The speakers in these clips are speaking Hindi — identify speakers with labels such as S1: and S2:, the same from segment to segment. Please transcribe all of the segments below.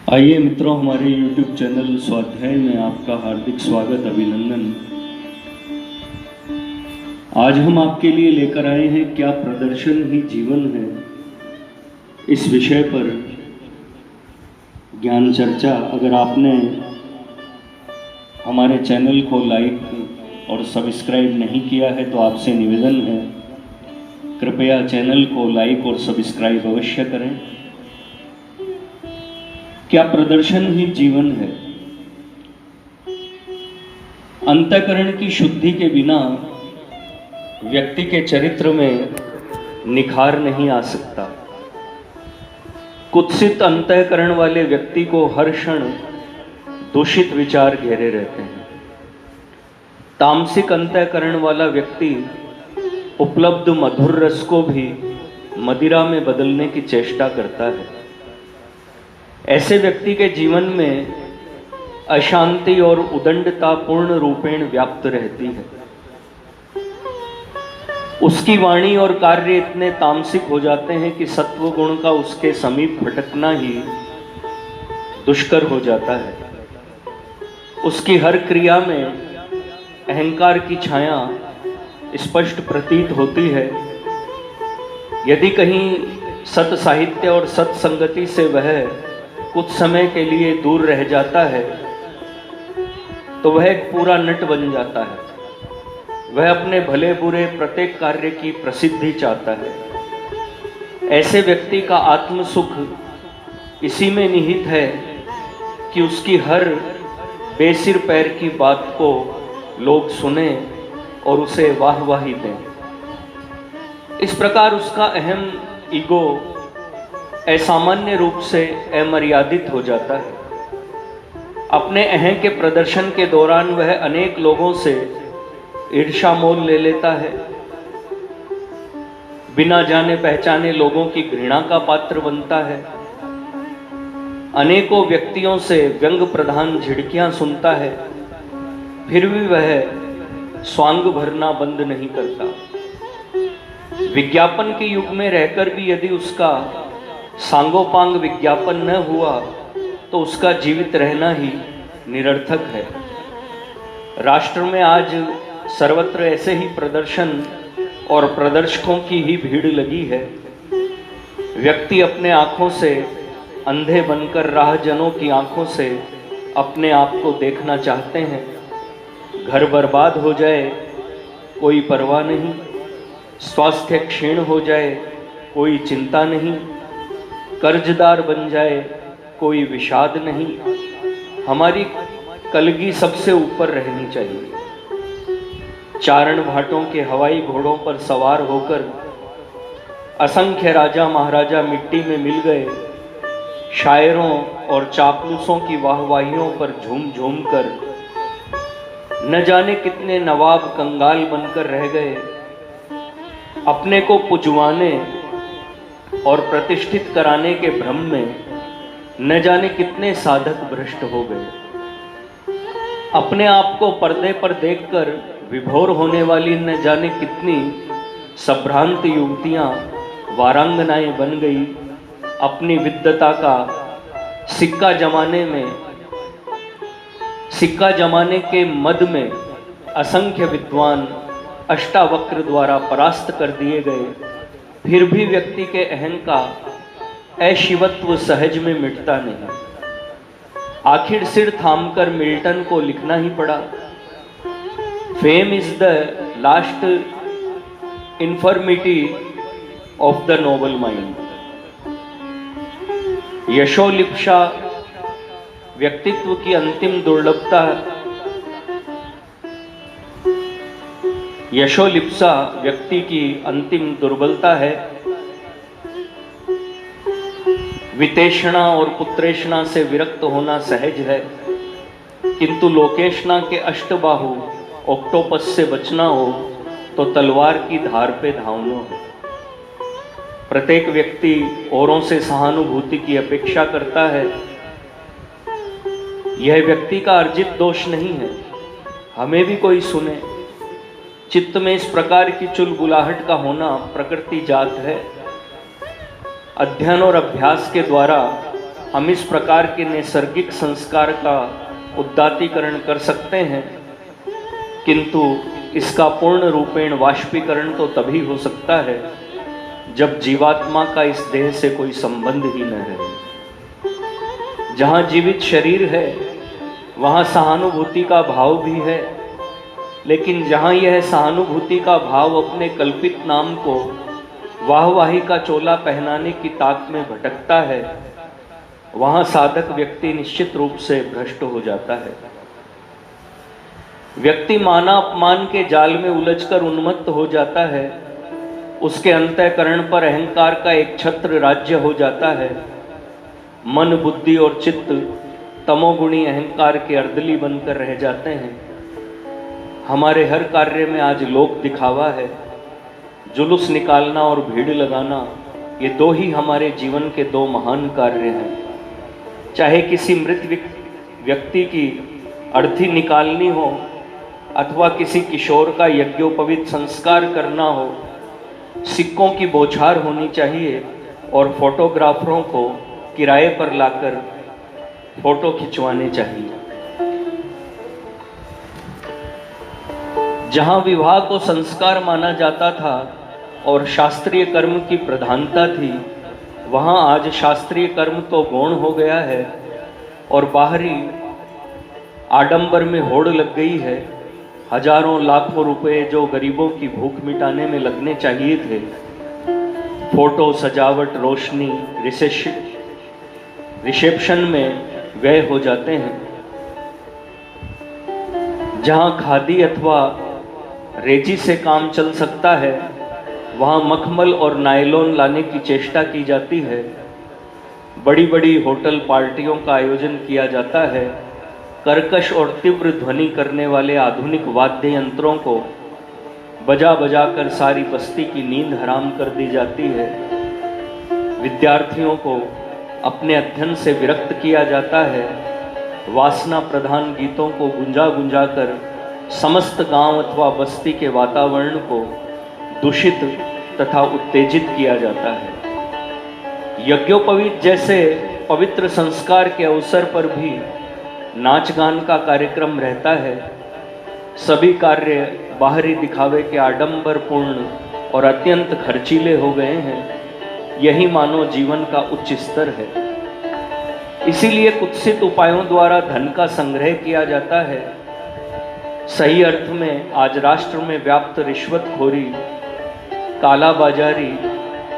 S1: आइए मित्रों, हमारे YouTube चैनल स्वाध्याय में आपका हार्दिक स्वागत, अभिनंदन। आज हम आपके लिए लेकर आए हैं क्या प्रदर्शन ही जीवन है, इस विषय पर ज्ञान चर्चा। अगर आपने हमारे चैनल को लाइक और सब्सक्राइब नहीं किया है तो आपसे निवेदन है, कृपया चैनल को लाइक और सब्सक्राइब अवश्य करें। क्या प्रदर्शन ही जीवन है। अंतःकरण की शुद्धि के बिना व्यक्ति के चरित्र में निखार नहीं आ सकता। कुत्सित अंतःकरण वाले व्यक्ति को हर क्षण दूषित विचार घेरे रहते हैं। तामसिक अंतःकरण वाला व्यक्ति उपलब्ध मधुर रस को भी मदिरा में बदलने की चेष्टा करता है। ऐसे व्यक्ति के जीवन में अशांति और उदंडता पूर्ण रूपेण व्याप्त रहती है। उसकी वाणी और कार्य इतने तामसिक हो जाते हैं कि सत्व गुण का उसके समीप भटकना ही दुष्कर हो जाता है। उसकी हर क्रिया में अहंकार की छाया स्पष्ट प्रतीत होती है। यदि कहीं सत साहित्य और सत्संगति से वह कुछ समय के लिए दूर रह जाता है तो वह एक पूरा नट बन जाता है। वह अपने भले बुरे प्रत्येक कार्य की प्रसिद्धि चाहता है। ऐसे व्यक्ति का आत्म सुख इसी में निहित है कि उसकी हर बेसिर पैर की बात को लोग सुने और उसे वाहवाही दें। इस प्रकार उसका अहम ईगो असामान्य रूप से अमर्यादित हो जाता है। अपने अहं के प्रदर्शन के दौरान वह अनेक लोगों से ईर्ष्या मोल ले लेता है। बिना जाने पहचाने लोगों की घृणा का पात्र बनता है। अनेकों व्यक्तियों से व्यंग प्रधान झिड़कियां सुनता है, फिर भी वह स्वांग भरना बंद नहीं करता। विज्ञापन के युग में रहकर भी यदि उसका सांगोपांग विज्ञापन न हुआ तो उसका जीवित रहना ही निरर्थक है। राष्ट्र में आज सर्वत्र ऐसे ही प्रदर्शन और प्रदर्शकों की ही भीड़ लगी है। व्यक्ति अपने आंखों से अंधे बनकर राहजनों की आंखों से अपने आप को देखना चाहते हैं। घर बर्बाद हो जाए कोई परवाह नहीं, स्वास्थ्य क्षीण हो जाए कोई चिंता नहीं, कर्जदार बन जाए कोई विषाद नहीं। हमारी कलगी सबसे ऊपर रहनी चाहिए। चारण भाटों के हवाई घोड़ों पर सवार होकर असंख्य राजा महाराजा मिट्टी में मिल गए। शायरों और चापलूसों की वाहवाहियों पर झूम झूम कर न जाने कितने नवाब कंगाल बनकर रह गए। अपने को पुजवाने और प्रतिष्ठित कराने के भ्रम में न जाने कितने साधक भ्रष्ट हो गए। अपने आप को पर्दे पर देखकर विभोर होने वाली न जाने कितनी संभ्रांत युवतियां वारांगनाएं बन गई। अपनी विद्वता का सिक्का जमाने के मद में असंख्य विद्वान अष्टावक्र द्वारा परास्त कर दिए गए। फिर भी व्यक्ति के अहं का अशिवत्व सहज में मिटता नहीं। आखिर सिर थामकर मिल्टन को लिखना ही पड़ा, fame is the last infirmity of the noble mind. यशोलिप्सा व्यक्तित्व की अंतिम दुर्लभता, यशोलिप्सा व्यक्ति की अंतिम दुर्बलता है। वितेषणा और पुत्रेषणा से विरक्त होना सहज है, किंतु लोकेषणा के अष्टबाहु ऑक्टोपस से बचना हो तो तलवार की धार पे धावना हो। प्रत्येक व्यक्ति औरों से सहानुभूति की अपेक्षा करता है। यह व्यक्ति का अर्जित दोष नहीं है। हमें भी कोई सुने। चित्त में इस प्रकार की चुलबुलाहट का होना प्रकृति जात है। अध्ययन और अभ्यास के द्वारा हम इस प्रकार के नैसर्गिक संस्कार का उद्दातीकरण कर सकते हैं, किंतु इसका पूर्ण रूपेण वाष्पीकरण तो तभी हो सकता है जब जीवात्मा का इस देह से कोई संबंध ही न रहे। जहाँ जीवित शरीर है वहाँ सहानुभूति का भाव भी है, लेकिन जहाँ यह सहानुभूति का भाव अपने कल्पित नाम को वाहवाही का चोला पहनाने की ताक में भटकता है, वहाँ साधक व्यक्ति निश्चित रूप से भ्रष्ट हो जाता है। व्यक्ति माना अपमान के जाल में उलझकर उन्मत्त हो जाता है, उसके अंतःकरण पर अहंकार का एक छत्र राज्य हो जाता है। मन, बुद्धि और चित्त तमोगुणी अहंकार के अर्दली बनकर रह जाते हैं। हमारे हर कार्य में आज लोक दिखावा है, जुलूस निकालना और भीड़ लगाना, ये दो ही हमारे जीवन के दो महान कार्य हैं। चाहे किसी मृत व्यक्ति की अर्थी निकालनी हो अथवा किसी किशोर का यज्ञोपवीत संस्कार करना हो, सिक्कों की बौछार होनी चाहिए और फोटोग्राफरों को किराए पर लाकर फोटो खिंचवाने चाहिए। जहां विवाह को संस्कार माना जाता था और शास्त्रीय कर्म की प्रधानता थी, वहां आज शास्त्रीय कर्म तो गौण हो गया है और बाहरी आडंबर में होड़ लग गई है। हजारों लाखों रुपए जो गरीबों की भूख मिटाने में लगने चाहिए थे, फोटो, सजावट, रोशनी, रिसेप्शन में व्यय हो जाते हैं। जहां खादी अथवा रेजी से काम चल सकता है, वहाँ मखमल और नायलॉन लाने की चेष्टा की जाती है। बड़ी बड़ी होटल पार्टियों का आयोजन किया जाता है। कर्कश और तीव्र ध्वनि करने वाले आधुनिक वाद्य यंत्रों को बजा बजा कर सारी बस्ती की नींद हराम कर दी जाती है। विद्यार्थियों को अपने अध्ययन से विरक्त किया जाता है। वासना प्रधान गीतों को गुंजा गुंजा कर समस्त गांव अथवा बस्ती के वातावरण को दूषित तथा उत्तेजित किया जाता है। यज्ञोपवीत जैसे पवित्र संस्कार के अवसर पर भी नाच गान का कार्यक्रम रहता है। सभी कार्य बाहरी दिखावे के आडंबरपूर्ण और अत्यंत खर्चीले हो गए हैं। यही मानव जीवन का उच्च स्तर है। इसीलिए कुत्सित उपायों द्वारा धन का संग्रह किया जाता है। सही अर्थ में आज राष्ट्र में व्याप्त रिश्वतखोरी, कालाबाजारी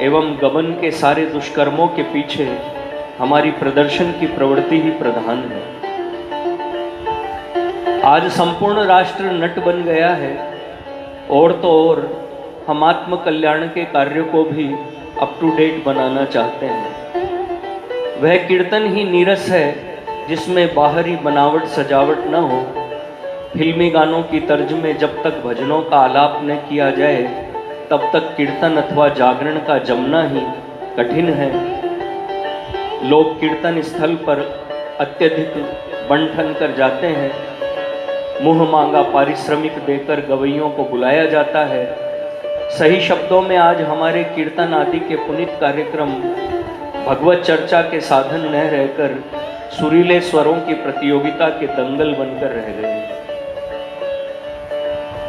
S1: एवं गबन के सारे दुष्कर्मों के पीछे हमारी प्रदर्शन की प्रवृत्ति ही प्रधान है। आज संपूर्ण राष्ट्र नट बन गया है और तो और हम आत्म कल्याण के कार्य को भी अप टू डेट बनाना चाहते हैं। वह कीर्तन ही नीरस है जिसमें बाहरी बनावट सजावट न हो। फिल्मी गानों की तर्ज में जब तक भजनों का आलाप न किया जाए तब तक कीर्तन अथवा जागरण का जमना ही कठिन है। लोग कीर्तन स्थल पर अत्यधिक बंठन कर जाते हैं। मुंह मांगा पारिश्रमिक देकर गवैयों को बुलाया जाता है। सही शब्दों में आज हमारे कीर्तन आदि के पुनीत कार्यक्रम भगवत चर्चा के साधन न रहकर सुरीले स्वरों की प्रतियोगिता के दंगल बनकर रह गए।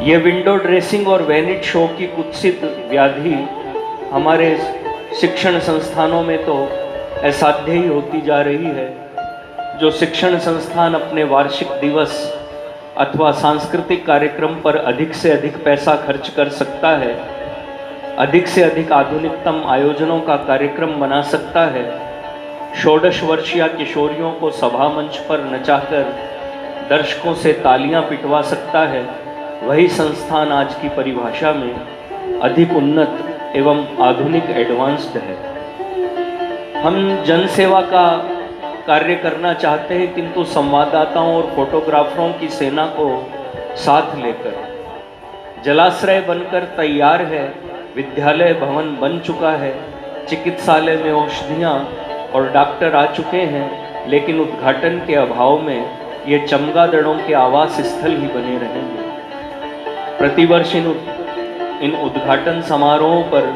S1: ये विंडो ड्रेसिंग और वैनिट शो की कुत्सित व्याधि हमारे शिक्षण संस्थानों में तो असाध्य ही होती जा रही है। जो शिक्षण संस्थान अपने वार्षिक दिवस अथवा सांस्कृतिक कार्यक्रम पर अधिक से अधिक पैसा खर्च कर सकता है, अधिक से अधिक आधुनिकतम आयोजनों का कार्यक्रम बना सकता है, 16 वर्षीय किशोरियों को सभा मंच पर नचाकर दर्शकों से तालियां पिटवा सकता है, वही संस्थान आज की परिभाषा में अधिक उन्नत एवं आधुनिक एडवांस्ड है। हम जन सेवा का कार्य करना चाहते हैं, किंतु संवाददाताओं और फोटोग्राफरों की सेना को साथ लेकर। जलाश्रय बनकर तैयार है, विद्यालय भवन बन चुका है, चिकित्सालय में औषधियाँ और डॉक्टर आ चुके हैं, लेकिन उद्घाटन के अभाव में ये चमगादड़ों के आवास स्थल ही बने रहेंगे। प्रतिवर्ष इन उद्घाटन समारोहों पर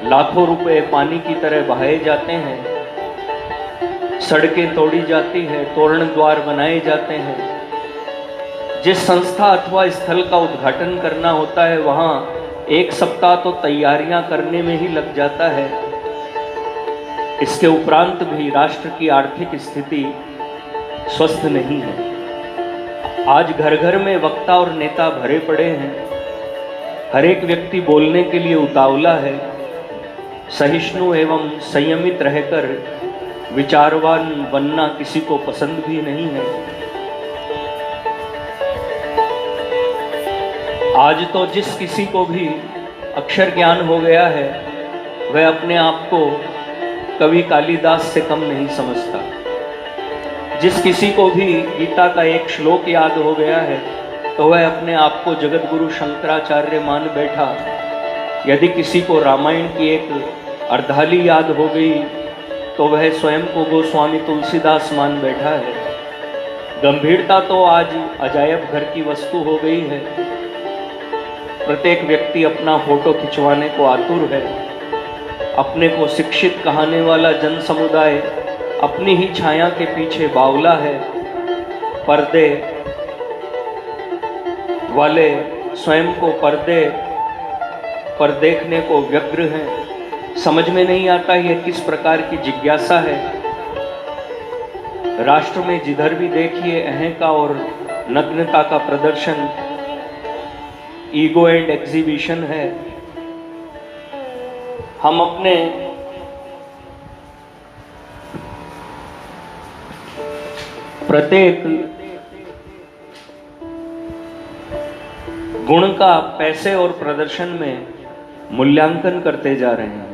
S1: लाखों रुपए पानी की तरह बहाए जाते हैं। सड़कें तोड़ी जाती है, तोरण द्वार बनाए जाते हैं। जिस संस्था अथवा स्थल का उद्घाटन करना होता है वहाँ 1 सप्ताह तो तैयारियां करने में ही लग जाता है। इसके उपरांत भी राष्ट्र की आर्थिक स्थिति स्वस्थ नहीं है। आज घर घर में वक्ता और नेता भरे पड़े हैं। हर एक व्यक्ति बोलने के लिए उतावला है। सहिष्णु एवं संयमित रहकर विचारवान बनना किसी को पसंद भी नहीं है। आज तो जिस किसी को भी अक्षर ज्ञान हो गया है वह अपने आप को कवि कालिदास से कम नहीं समझता। जिस किसी को भी गीता का एक श्लोक याद हो गया है तो वह अपने आप को जगतगुरु शंकराचार्य मान बैठा। यदि किसी को रामायण की एक अर्धाली याद हो गई तो वह स्वयं को गोस्वामी तुलसीदास मान बैठा है। गंभीरता तो आज अजायब घर की वस्तु हो गई है। प्रत्येक व्यक्ति अपना फोटो खिंचवाने को आतुर है। अपने को शिक्षित कहाने वाला जन समुदाय अपनी ही छाया के पीछे बावला है। पर्दे वाले स्वयं को पर्दे पर देखने को व्यग्र हैं। समझ में नहीं आता यह किस प्रकार की जिज्ञासा है। राष्ट्र में जिधर भी देखिए अहंता और नग्नता का प्रदर्शन, ईगो एंड एग्जीबिशन है। हम अपने प्रत्येक गुण का पैसे और प्रदर्शन में मूल्यांकन करते जा रहे हैं।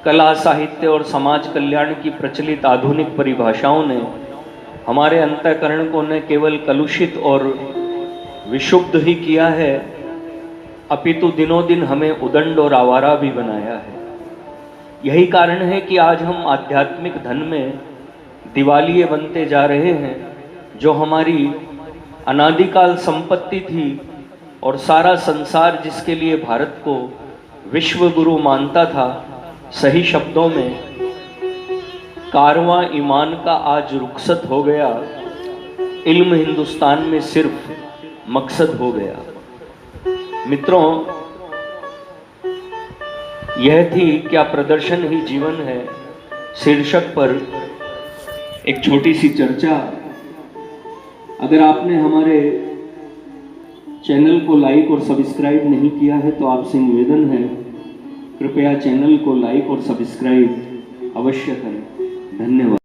S1: कला, साहित्य और समाज कल्याण की प्रचलित आधुनिक परिभाषाओं ने हमारे अंतःकरण को न केवल कलुषित और विशुद्ध ही किया है, अपितु दिनों दिन हमें उदंड और आवारा भी बनाया है। यही कारण है कि आज हम आध्यात्मिक धन में दिवालिये बनते जा रहे हैं। जो हमारी अनादिकाल संपत्ति थी और सारा संसार जिसके लिए भारत को विश्व गुरु मानता था, सही शब्दों में कारवां ईमान का आज रुखसत हो गया। इल्म हिंदुस्तान में सिर्फ मकसद हो गया। मित्रों, यह थी क्या प्रदर्शन ही जीवन है शीर्षक पर एक छोटी सी चर्चा। अगर आपने हमारे चैनल को लाइक और सब्सक्राइब नहीं किया है तो आपसे निवेदन है, कृपया चैनल को लाइक और सब्सक्राइब अवश्य करें। धन्यवाद।